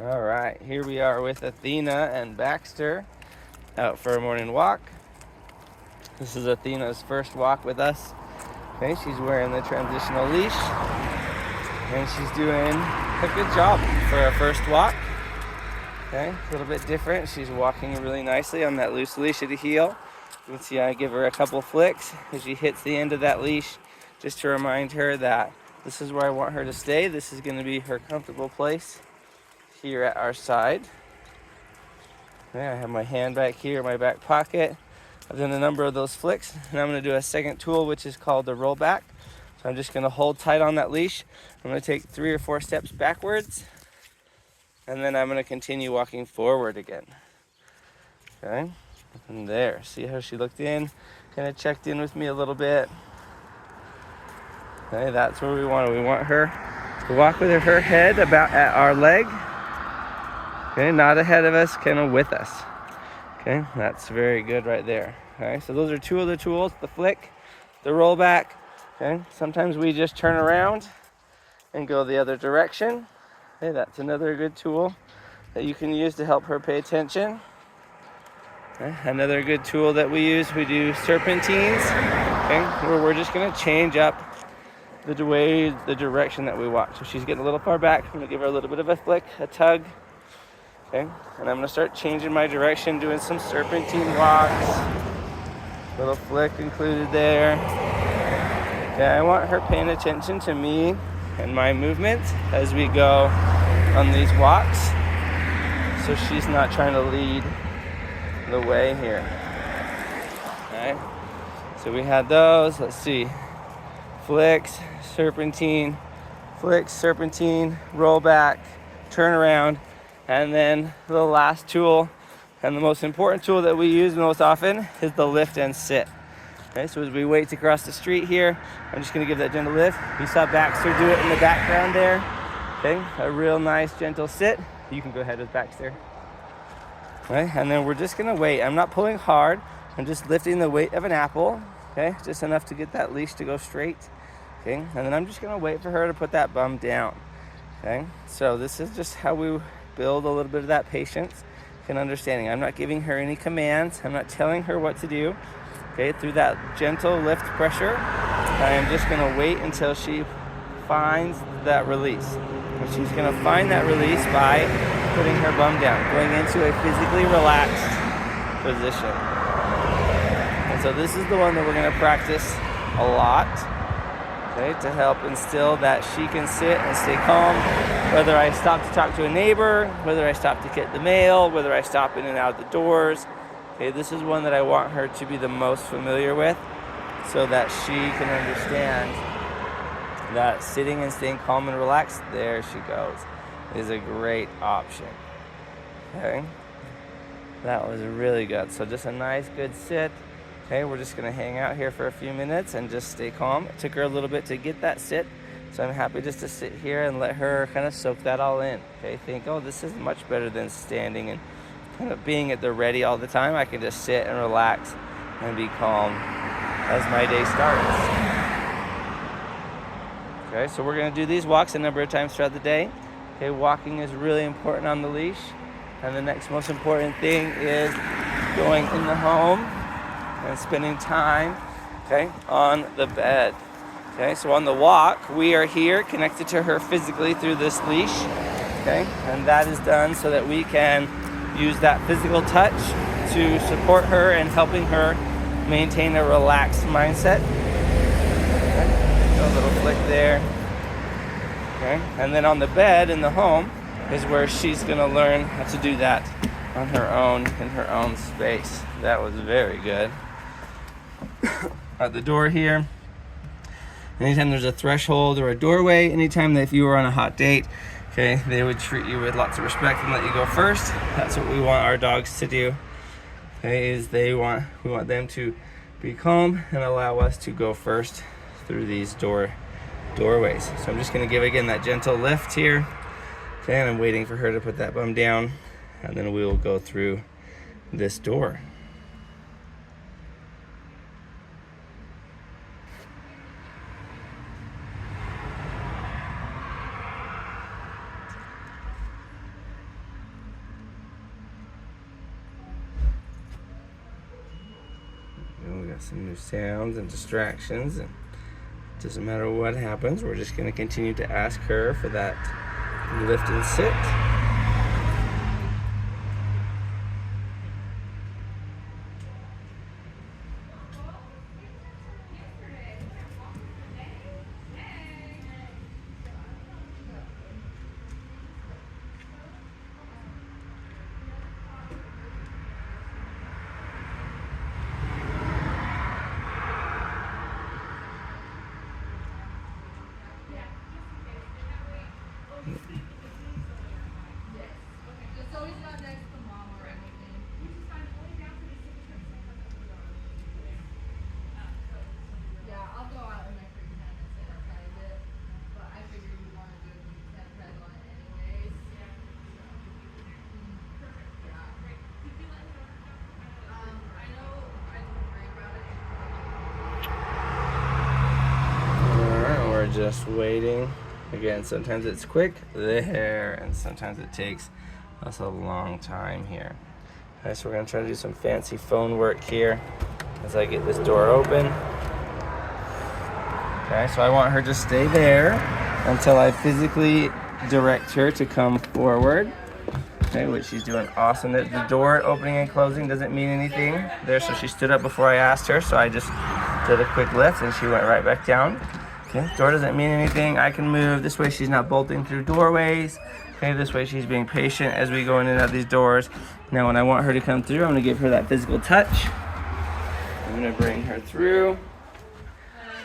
All right, here we are with Athena and Baxter out for a morning walk. This is Athena's first walk with us. Okay, she's wearing the transitional leash and she's doing a good job for her first walk. Okay, a little bit different. She's walking really nicely on that loose leash at the heel. You can see I give her a couple flicks as she hits the end of that leash, just to remind her that this is where I want her to stay. This is going to be her comfortable place here at our side. Okay, I have my hand back here in my back pocket. I've done a number of those flicks, and I'm going to do a second tool, which is called the roll back. So I'm just going to hold tight on that leash. I'm going to take 3 or 4 steps backwards, and then I'm going to continue walking forward again. Okay, and there. See how she looked in, kind of checked in with me a little bit. Okay, that's where we want her. We want her to walk with her head about at our leg. Okay, not ahead of us, kind of with us. Okay, that's very good right there. Okay, so those are 2 of the tools, the flick, the roll back. Okay, sometimes we just turn around and go the other direction. Okay, that's another good tool that you can use to help her pay attention. Okay, another good tool that we use, we do serpentines. Okay, where we're just gonna change up the direction that we walk. So she's getting a little far back. I'm gonna give her a little bit of a flick, a tug. Okay, and I'm gonna start changing my direction, doing some serpentine walks. Little flick included there. Okay, I want her paying attention to me and my movement as we go on these walks, so she's not trying to lead the way here. Okay, so we had those. Let's see, flicks, serpentine, roll back, turn around. And then the last tool and the most important tool that we use most often is the lift and sit. Okay, so as we wait to cross the street here, I'm just gonna give that gentle lift. You saw Baxter do it in the background there. Okay, a real nice gentle sit. You can go ahead with Baxter. Okay, and then we're just gonna wait. I'm not pulling hard. I'm just lifting the weight of an apple. Okay, just enough to get that leash to go straight. Okay, and then I'm just gonna wait for her to put that bum down. Okay, so this is just how we build a little bit of that patience and understanding. I'm not giving her any commands. I'm not telling her what to do. Okay, through that gentle lift pressure, I am just gonna wait until she finds that release. And she's gonna find that release by putting her bum down, going into a physically relaxed position. And so this is the one that we're gonna practice a lot. Okay, to help instill that she can sit and stay calm, whether I stop to talk to a neighbor, whether I stop to get the mail, whether I stop in and out the doors. Okay, this is one that I want her to be the most familiar with, so that she can understand that sitting and staying calm and relaxed, there she goes, is a great option. Okay, that was really good. So just a nice good sit. Okay, we're just gonna hang out here for a few minutes and just stay calm. It took her a little bit to get that sit, so I'm happy just to sit here and let her kind of soak that all in. Okay, think, oh, this is much better than standing and kind of being at the ready all the time. I can just sit and relax and be calm as my day starts. Okay, so we're gonna do these walks a number of times throughout the day. Okay, walking is really important on the leash. And the next most important thing is going in the home and spending time, okay, on the bed. Okay, so on the walk, we are here connected to her physically through this leash, okay, and that is done so that we can use that physical touch to support her and helping her maintain a relaxed mindset. Okay, a little flick there. Okay, and then on the bed in the home is where she's gonna learn how to do that on her own, in her own space. That was very good. At the door here, anytime there's a threshold or a doorway, anytime that if you were on a hot date, okay, they would treat you with lots of respect and let you go first. That's what we want our dogs to do. Okay, is we want them to be calm and allow us to go first through these doorways. So I'm just gonna give again that gentle lift here. Okay, and I'm waiting for her to put that bum down, and then we will go through this door. some new sounds and distractions, and it doesn't matter what happens, we're just going to continue to ask her for that lift and sit. Just waiting. Again, sometimes it's quick there, and sometimes it takes us a long time here. Okay, so we're gonna try to do some fancy phone work here as I get this door open. Okay, so I want her to stay there until I physically direct her to come forward. Okay, which she's doing awesome. The door opening and closing doesn't mean anything there, so she stood up before I asked her, so I just did a quick lift and she went right back down. Okay, door doesn't mean anything. I can move. This way she's not bolting through doorways. Okay, this way she's being patient as we go in and out these doors. Now when I want her to come through, I'm gonna give her that physical touch. I'm gonna bring her through.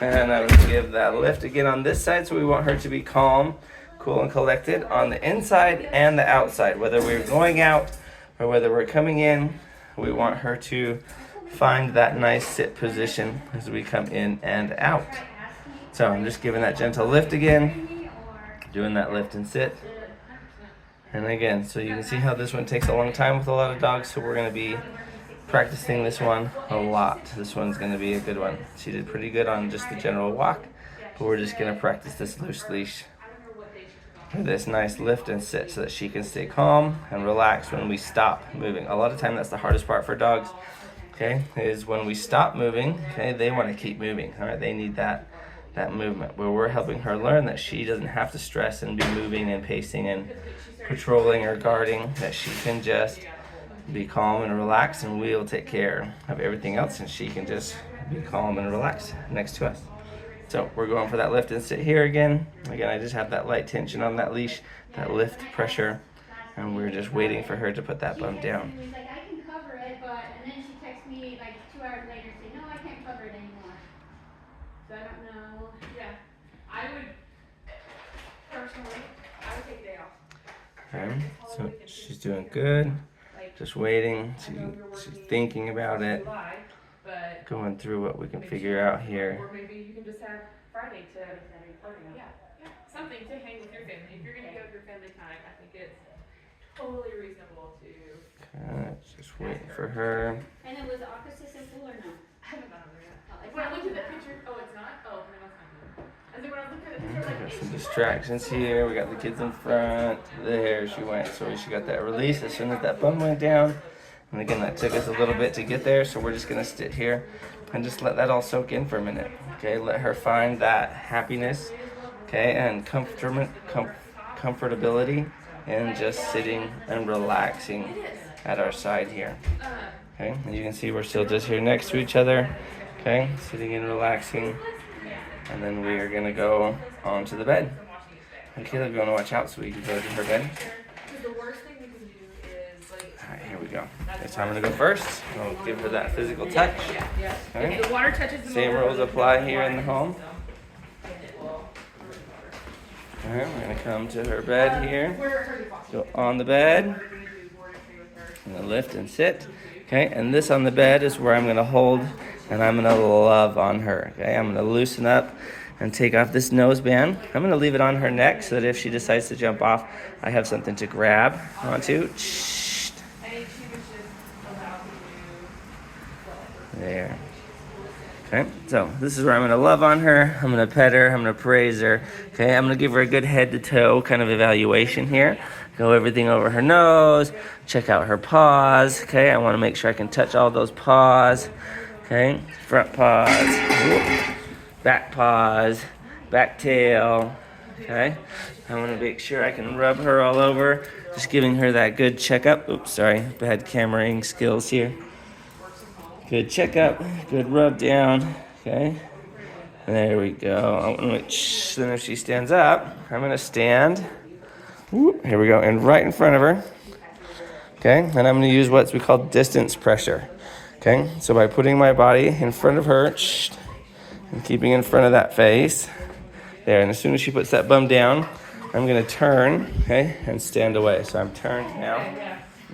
And I'm gonna give that lift again on this side, so we want her to be calm, cool, and collected on the inside and the outside. Whether we're going out or whether we're coming in, we want her to find that nice sit position as we come in and out. So I'm just giving that gentle lift again, doing that lift and sit. And again, so you can see how this one takes a long time with a lot of dogs, so we're gonna be practicing this one a lot. This one's gonna be a good one. She did pretty good on just the general walk, but we're just gonna practice this loose leash for this nice lift and sit so that she can stay calm and relaxed when we stop moving. A lot of time that's the hardest part for dogs, okay, is when we stop moving, okay, they wanna keep moving, all right? They need that movement, where we're helping her learn that she doesn't have to stress and be moving and pacing and patrolling or guarding, that she can just be calm and relaxed, and we'll take care of everything else, and she can just be calm and relaxed next to us. So we're going for that lift and sit here again. Again, I just have that light tension on that leash, that lift pressure, and we're just waiting for her to put that bum down. She was like, I can cover it, but, and then she texted me like 2 hours later saying, no, I can't cover it anymore. So I don't know. Yeah, I would, personally, I would take a day off. Okay, so she's doing good. Just waiting. She's thinking about it, But going through what we can figure out here. or maybe you can just have Friday to, yeah, something to hang with your family. If you're gonna go with your family time, I think it's totally reasonable to. Okay, just waiting for her. And it was Aqua simple or no? I haven't gone over yet. Oh, it's When I not looked at good. that picture, oh, it's not? Oh, then it's not good. I think when I looked at the picture, We like, got some distractions here. We got the kids in front. There she went. So she got that release as soon as that bum went down. And again, that took us a little bit to get there. So we're just gonna sit here and just let that all soak in for a minute. Okay, let her find that happiness, okay, and comfortability, and just sitting and relaxing at our side here. Okay, and you can see we're still just here next to each other. Okay, sitting and relaxing. And then we are gonna go onto the bed. And Caleb, you wanna watch out so we can go to her bed? because the worst thing we can do is like. Alright, here we go. Okay, so I'm gonna go first. I'll give her that physical touch. Yeah. Okay. If the water touches the Same motor, rules apply here in the home. it will. Alright, we're gonna come to her bed here. Where her default. Go on the bed. We're gonna do board and tree with her. I'm gonna lift and sit. Okay, and this on the bed is where I'm gonna hold and I'm gonna love on her. Okay, I'm gonna loosen up and take off this noseband. I'm gonna leave it on her neck so that if she decides to jump off, I have something to grab onto. I think she was just allowed to do. There. Okay, so this is where I'm gonna love on her. I'm gonna pet her. I'm gonna praise her. Okay, I'm gonna give her a good head to toe kind of evaluation here. Go everything over her nose. Check out her paws. Okay, I want to make sure I can touch all those paws. Okay, front paws, whoop, back paws, back tail. Okay, I want to make sure I can rub her all over, just giving her that good checkup. Oops, sorry, bad cameraing skills here. Good checkup, good rub down. Okay, there we go. I want to make sure, then if she stands up, I'm going to stand. Whoop, here we go, and right in front of her. Okay, and I'm going to use what we call distance pressure. Okay, so by putting my body in front of her and keeping in front of that face, there, and as soon as she puts that bum down, I'm going to turn, okay, and stand away. So I'm turned now,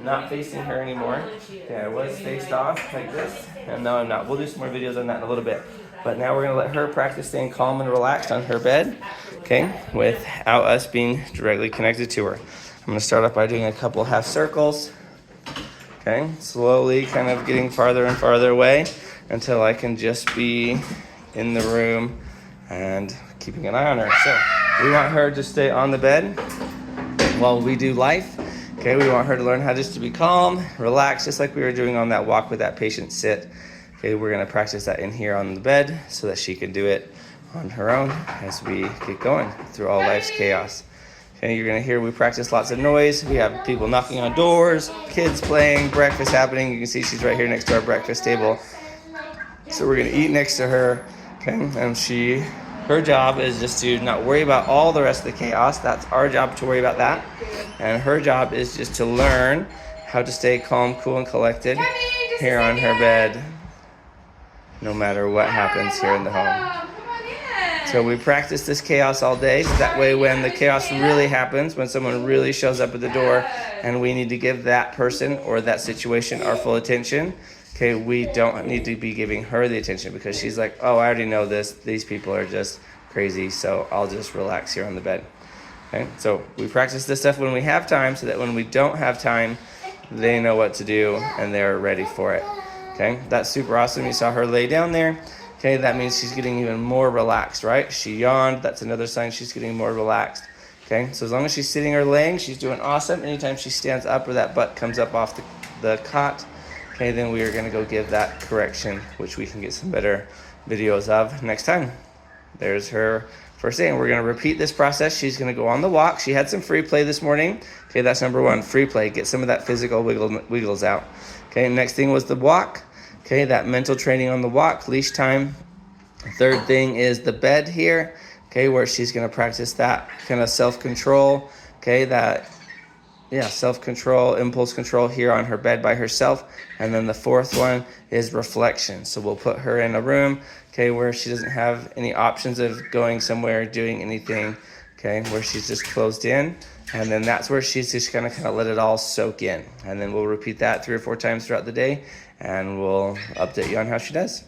not facing her anymore. Okay, I was faced off like this, and now I'm not. We'll do some more videos on that in a little bit. But now we're going to let her practice staying calm and relaxed on her bed, okay, without us being directly connected to her. I'm going to start off by doing a couple half circles. Okay, slowly kind of getting farther and farther away until I can just be in the room and keeping an eye on her. So we want her to stay on the bed while we do life. Okay, we want her to learn how just to be calm, relax, just like we were doing on that walk with that patient sit. Okay, we're gonna practice that in here on the bed so that she can do it on her own as we get going through all life's chaos. Okay, you're gonna hear we practice lots of noise. We have people knocking on doors, kids playing, breakfast happening. You can see she's right here next to our breakfast table. So we're gonna eat next to her, okay? And her job is just to not worry about all the rest of the chaos. That's our job to worry about that. And her job is just to learn how to stay calm, cool, and collected here on her bed, no matter what happens here in the home. So we practice this chaos all day, so that way when the chaos really happens, when someone really shows up at the door and we need to give that person or that situation our full attention, okay, we don't need to be giving her the attention because she's like, oh, I already know this. These people are just crazy, so I'll just relax here on the bed. Okay, so we practice this stuff when we have time so that when we don't have time, they know what to do and they're ready for it. Okay, that's super awesome. You saw her lay down there. Okay, that means she's getting even more relaxed, right? She yawned. That's another sign she's getting more relaxed. Okay, so as long as she's sitting or laying, she's doing awesome. Anytime she stands up or that butt comes up off the cot, okay, then we are going to go give that correction, which we can get some better videos of next time. There's her first day, and we're going to repeat this process. She's going to go on the walk. She had some free play this morning. Okay, that's number one, free play. Get some of that physical wiggles out. Okay, next thing was the walk. Okay, that mental training on the walk, leash time. Third thing is the bed here, okay, where she's going to practice that kind of self-control, okay, self-control, impulse control here on her bed by herself. And then the fourth one is reflection. So we'll put her in a room, okay, where she doesn't have any options of going somewhere, doing anything, okay, where she's just closed in. And then that's where she's just gonna kind of let it all soak in. And then we'll repeat that 3 or 4 times throughout the day, and we'll update you on how she does.